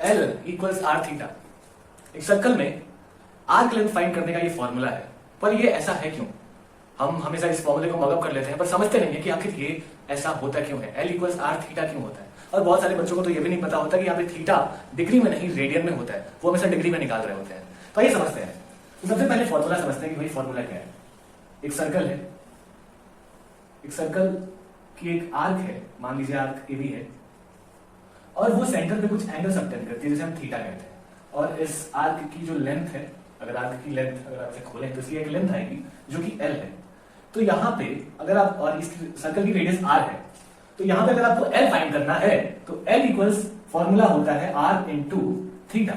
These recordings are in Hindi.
L equals R theta. एक सर्कल में आर्क लेंथ फाइंड करने का ये फॉर्मूला है, पर ये ऐसा है क्यों? हम हमेशा इस फॉर्मूले को मगअप कर लेते हैं पर समझते नहीं है कि आखिर ये ऐसा होता क्यों है, L इक्वल्स आर थीटा क्यों होता है। और बहुत सारे बच्चों को तो ये भी नहीं पता होता कि यहाँ पे थीटा डिग्री में नहीं रेडियन में होता है, वो हमेशा डिग्री में निकाल रहे होते हैं। तो ये समझते हैं। तो सबसे पहले फॉर्मूला समझते हैं कि भाई फॉर्मूला क्या है। एक सर्कल है, एक सर्कल की एक आर्क है, मान लीजिए आर्क ए बी है, और वो सेंटर पे कुछ एंगल सबटेंड करती है जिसे हम थीटा कहते हैं। और इस आर्क की जो लेंथ है, अगर आर्क की लेंथ अगर आप खोलें तो इसकी एक लेंथ आएगी जो कि L है। तो यहाँ पे अगर आप, और इस सर्कल की रेडियस R है, तो यहाँ पे अगर आपको L फाइंड करना है तो L इक्वल्स फॉर्मूला होता है R इंटू थीटा।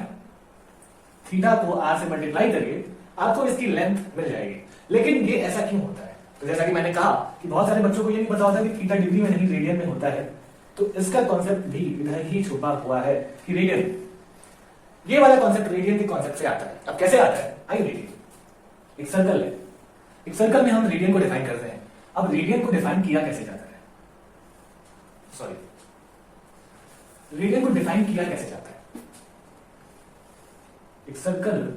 थीटा को R से मल्टीप्लाई करिए, आपको इसकी लेंथ मिल जाएगी। लेकिन ये ऐसा क्यों होता है? तो जैसा कि मैंने कहा कि बहुत सारे बच्चों को ये नहीं पता होता कि थीटा डिग्री में नहीं रेडियन में होता है, तो इसका कॉन्सेप्ट भी इधर ही छुपा हुआ है कि रेडियन, ये वाला कॉन्सेप्ट रेडियन के कॉन्सेप्ट से आता है। अब कैसे आता है आइए देखिए। एक सर्कल है, एक सर्कल में हम रेडियन को डिफाइन करते हैं। अब रेडियन को डिफाइन किया कैसे जाता है, रेडियन को डिफाइन किया कैसे जाता है? एक सर्कल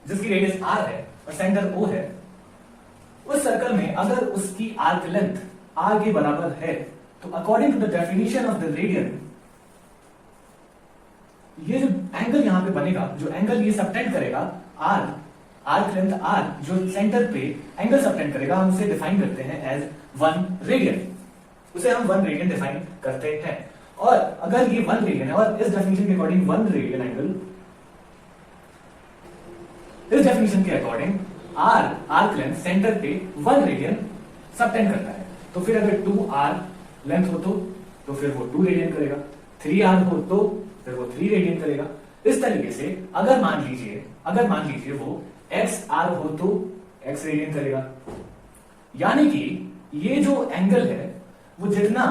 जिसकी रेडियस R है और सेंटर O है, उस सर्कल में अगर उसकी आर्क लेंथ R के बराबर है तो according to the definition of the radian, ये जो एंगल यहां पे बनेगा, जो एंगल ये सबटेंड करेगा R, आर्क लेंथ R जो सेंटर पे एंगल सबटेंड करेगा, हम उसे डिफाइन करते हैं एज 1 रेडियन। उसे हम 1 रेडियन डिफाइन करते हैं। और अगर ये 1 रेडियन है और इस डेफिनेशन के अकॉर्डिंग 1 रेडियन एंगल, इस डेफिनेशन के according R arc length centre पे 1 रेडियन सबटेंड करता है। तो फिर अगर 2R लेंथ हो तो फिर वो 2 रेडियन करेगा, 3R हो तो फिर वो 3 रेडियन करेगा। इस तरीके से अगर मान लीजिए वो XR हो तो X रेडियन करेगा। यानी कि ये जो एंगल है वो जितना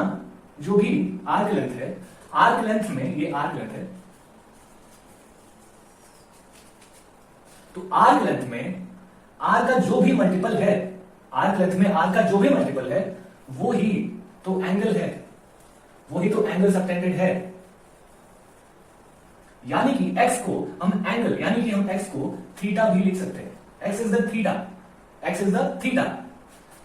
जो भी आर्क लेंथ है, आर्क लेंथ में ये आर्क लेंथ है, तो आर्क लेंथ में आर का जो भी मल्टीपल है, आर्क लेंथ में आर का जो भी मल्टीपल है वो ही तो एंगल है, वो ही तो एंगल सबटेंडेड है। यानी कि x को हम एंगल, यानी कि हम x को थीटा भी लिख सकते हैं। x is the theta, x is the theta.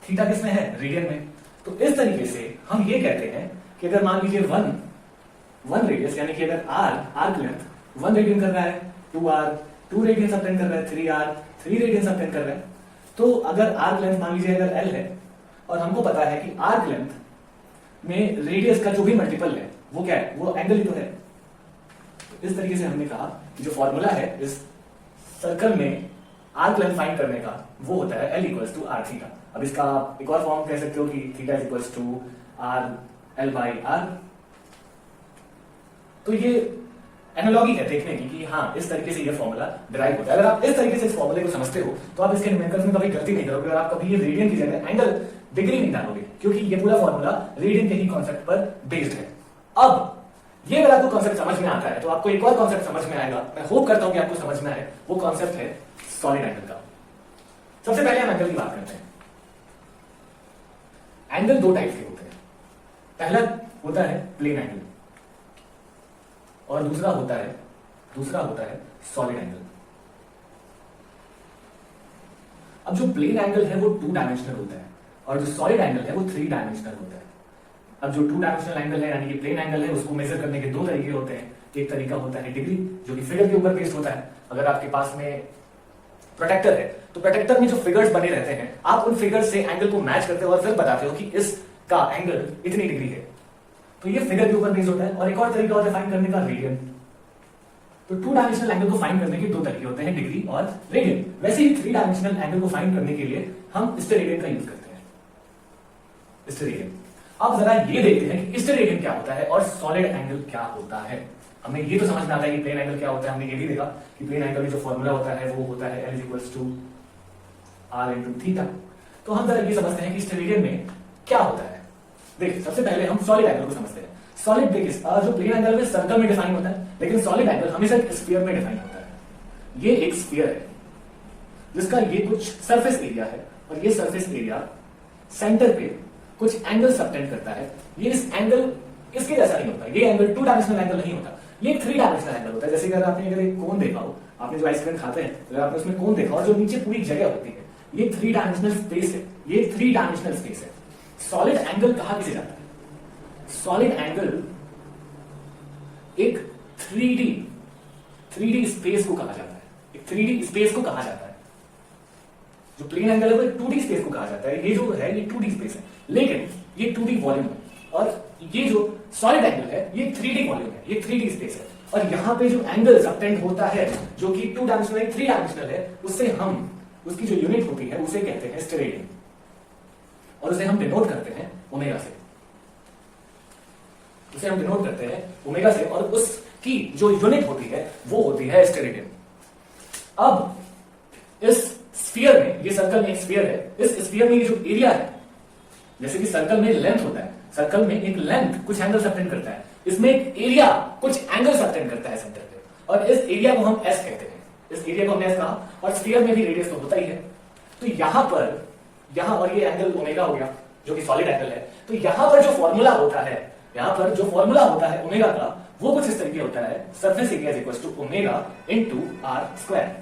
Theta किसमें है? रेडियन में। तो इस तरीके से हम ये कहते हैं कि अगर मान लीजिए 1 रेडियस, यानी कि अगर r आर्क लेंथ 1 रेडियन कर रहा है, 2R 2 रेडियन सबटेंड कर रहा है, 3R 3 रेडियन सबटेंड कर रहा है, तो अगर आर्क लेंथ मान लीजिए अगर L है और हमको पता है कि आर्क लेंथ में रेडियस का जो भी मल्टीपल है वो क्या है? वो एंगल ही तो है। इस तरीके से हमने कहा कि जो फॉर्मूला है इस सर्कल में आर्क लेंथ फाइंड करने का वो होता है L equals to R theta. अब इसका एक और फॉर्म कह सकते हो कि theta equals to R L by R। तो ये एनालॉजी है देखने की कि हाँ इस तरीके से ये फॉर्मूला डिराइव होता है। अगर आप इस तरीके से इस फॉर्मूले को समझते हो तो आप इसके न्यूमेरिकल्स में कभी गलती नहीं करोगे और आप कभी ये रेडियन की जगह एंगल डिग्री नहीं डालोगे, क्योंकि ये पूरा फॉर्मूला रेडियन के ही कॉन्सेप्ट पर बेस्ड है। अब ये अगर आपको कॉन्सेप्ट समझ में आता है तो आपको एक और कॉन्सेप्ट समझ में आएगा, मैं होप करता हूं कि आपको समझ में आए। वो कॉन्सेप्ट है सॉलिड एंगल का। सबसे पहले हम एंगल की बात करते हैं। एंगल 2 टाइप के होते हैं। पहला होता है प्लेन एंगल और दूसरा होता है सॉलिड एंगल। अब जो प्लेन एंगल है वो 2 डायमेंशनल होता है और जो सॉलिड एंगल है वो 3 डायमेंशनल होता है। अब जो 2 डायमेंशनल एंगल है यानी कि प्लेन एंगल है, उसको मेजर करने के 2 तरीके होते हैं। एक तरीका होता है डिग्री, जो कि फिगर के ऊपर बेस्ड होता है। अगर आपके पास में प्रोटेक्टर है तो प्रोटेक्टर में जो फिगर्स बने रहते हैं, आप उन फिगर्स से एंगल को मैच करते हो और फिर बताते हो कि इसका एंगल इतनी डिग्री है, तो ये फिगर के ऊपर बेस्ड होता है। और एक और तरीका होता है फाइंड करने का, रेडियन। तो 2 डायमेंशनल एंगल को फाइंड करने के 2 तरीके होते हैं, डिग्री और रेडियन। वैसे ही 3 डायमेंशनल एंगल को फाइंड करने के लिए हम स्टेरेडियन का यूज करते हैं, स्टेरेडियन। अब जरा ये देखते हैं कि स्टेरेडियन क्या होता है और सॉलिड एंगल क्या होता है। हमें ये तो समझ में आता है कि प्लेन एंगल क्या होता है, हमने ये भी देखा कि प्लेन एंगल में जो फॉर्मूला होता है वो होता है L equals to R into theta. तो हम जरा ये समझते हैं कि स्टेरेडियन में क्या होता है। देखिए सबसे पहले हम सॉलिड एंगल को समझते हैं। सॉलिड देखिए जो प्लेन एंगल में सर्कल में डिफाइन होता है, लेकिन सॉलिड एंगल हमेशा एक स्फीयर में डिफाइन होता है। ये एक स्फीयर है जिसका ये कुछ सरफेस एरिया है और ये सरफेस एरिया सेंटर पे कुछ एंगल सबटेंड करता है। ये इस एंगल इसके जैसा नहीं होता, ये एंगल 2 डायमेंशनल एंगल नहीं होता, ये 3 डायमेंशनल एंगल होता है। जैसे अगर आपने अगर एक कोन देखा हो, आपने जो आइसक्रीम खाते हैं अगर आपने उसमें कोन देखा हो, जो नीचे पूरी जगह होती है, ये 3 डायमेंशनल स्पेस है, ये 3 डायमेंशनल स्पेस है। सॉलिड एंगल कहा किसे जाता है? सॉलिड एंगल एक 3D स्पेस को कहा जाता है, एक 3D स्पेस को कहा जाता है। जो प्लेन एंगल है वो 2D स्पेस को कहा जाता है, ये जो है ये 2D स्पेस है, लेकिन ये 2D वॉल्यूम है, और ये जो सॉलिड एंगल है ये 3D वॉल्यूम है, ये 3D स्पेस है। और यहां पे जो एंगल सबटेंड होता है जो कि 2 डायमेंशनल 3 डायमेंशनल है, उससे हम उसकी जो यूनिट होती है उसे कहते हैं स्टेरेडियन, और उसे हम डिनोट करते हैं ओमेगा से, उसे हम डिनोट करते हैं ओमेगा से, और उसकी जो यूनिट होती है वो होती है स्टेरेडियन। अब इस स्फीयर में, ये सर्कल में एक स्फीयर है, इस स्फीयर में ये जो एरिया है, जैसे कि सर्कल में लेंथ होता है, सर्कल में एक लेंथ कुछ एंगल सबटेंड करता है, इसमें एक एरिया कुछ एंगल सबटेंड करता है सेंटर पे, और इस एरिया को हम एस कहते हैं, इस एरिया को हमने एस कहा, और स्फीयर में भी रेडियस तो होता ही है। तो यहां पर, यहां, और ये एंगल ओमेगा हो गया जो कि सॉलिड एंगल है, तो यहां पर जो फॉर्मूला होता है, यहां पर जो फॉर्मूला होता है ओमेगा का, वो कुछ इस तरीके होता है, surface area is equal to omega into R square.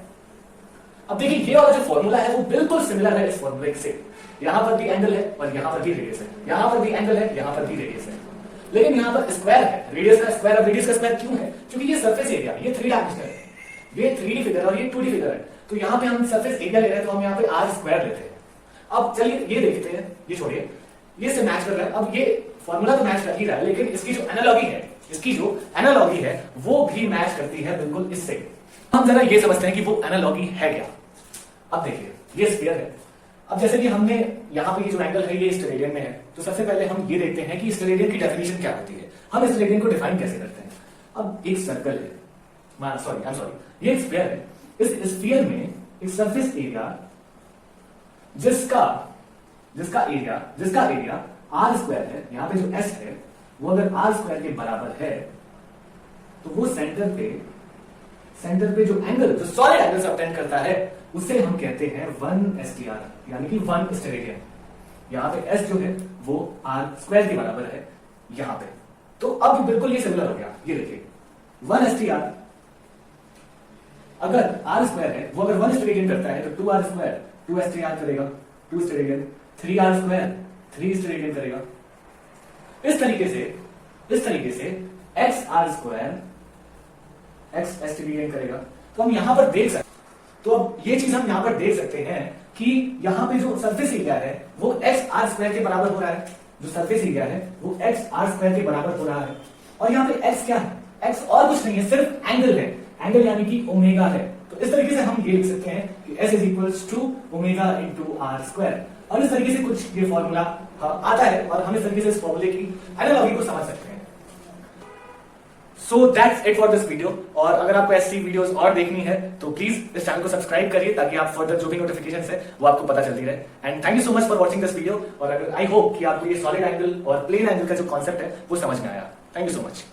अब देखिए ये वाला जो फॉर्मूला है वो बिल्कुल सिमिलर है इस फॉर्मूले से, यहां पर भी एंगल है और यहां पर भी रेडियस है, यहां पर भी एंगल है, यहां पर भी रेडियस है, लेकिन यहां पर स्क्वायर है, रेडियस का स्क्वायर। अब रेडियस का स्क्वायर क्यों है? क्योंकि ये सरफेस एरिया, ये 3 डायमेंशनल है, ये 3D फिगर और ये 2D फिगर है, तो यहां पे हम सरफेस एरिया ले रहे हैं, तो हम यहां पे आर स्क्वायर लेते हैं। अब चलिए ये देखते हैं, ये छोड़िए, ये से मैच कर रहा है। अब ये फॉर्मूला तो मैच कर ही रहा है, लेकिन इसकी जो एनालॉजी है, इसकी जो एनालॉजी है वो भी मैच करती है बिल्कुल इससे। हम जरा ये समझते हैं कि वो एनालॉजी है क्या। अब देखिए ये स्फीयर है, अब जैसे कि हमने यहाँ पे ये जो एंगल है ये स्टेरेडियन में है, तो सबसे पहले हम ये देखते हैं कि स्टेरेडियन की डेफिनेशन क्या होती है, हम स्टेरेडियन को डिफाइन कैसे करते हैं। अब एक सर्कल है, ये एक स्फीयर है, इस स्फीयर में एक सरफेस एरिया जिसका एरिया आर स्क्वायर है, यहाँ पे जो एस है वो अगर आर स्क्वायर के बराबर है, तो वो सेंटर पे जो एंगल, जो सॉलिड एंगल सबटेंड करता है, उसे हम कहते हैं 1 STR, यानी कि 1 स्टेरेडियन। यहां पे S जो है वो R स्क्वायर के बराबर है यहां पे, तो अब बिल्कुल ये सिमिलर हो गया। ये देखिए 1 STR अगर R स्क्वायर है, वो अगर 1 स्टेरेडियन करता है तो 2R स्क्वायर 2 STR करेगा, 2 स्टेरेडियन, 3R स्क्वायर 3 स्टेरेडियन करेगा। इस तरीके से XR स्क्वायर X स्टेरेडियन करेगा। तो हम यहां पर देख सकते, तो अब ये चीज हम यहां पर देख सकते हैं कि यहां पे जो सरफेस एरिया है वो एक्स आर स्क्वायर के बराबर हो रहा है, जो सरफेस एरिया है वो एक्स आर स्क्वायर के बराबर हो रहा है, और यहां पे एक्स क्या है? एक्स और कुछ नहीं है, सिर्फ एंगल है, एंगल यानी कि ओमेगा है। तो इस तरीके से हम ये लिख सकते हैं कि S is equals to omega into R square, और इस तरीके से कुछ ये फॉर्मूला आता है, और हम इस तरीके से इस फॉर्मूले की एनालॉजी को समझ सकते हैं। So that's it for this video, और अगर आपको ऐसी वीडियोस और देखनी है तो प्लीज इस चैनल को सब्सक्राइब करिए, ताकि आप फर्दर जो भी नोटिफिकेशंस है वो आपको पता चलती रहे। And thank you so much for watching this video, और अगर आई होप कि आपको ये सॉलिड एंगल और प्लेन एंगल का जो कॉन्सेप्ट है वो समझ में आया। Thank you so much.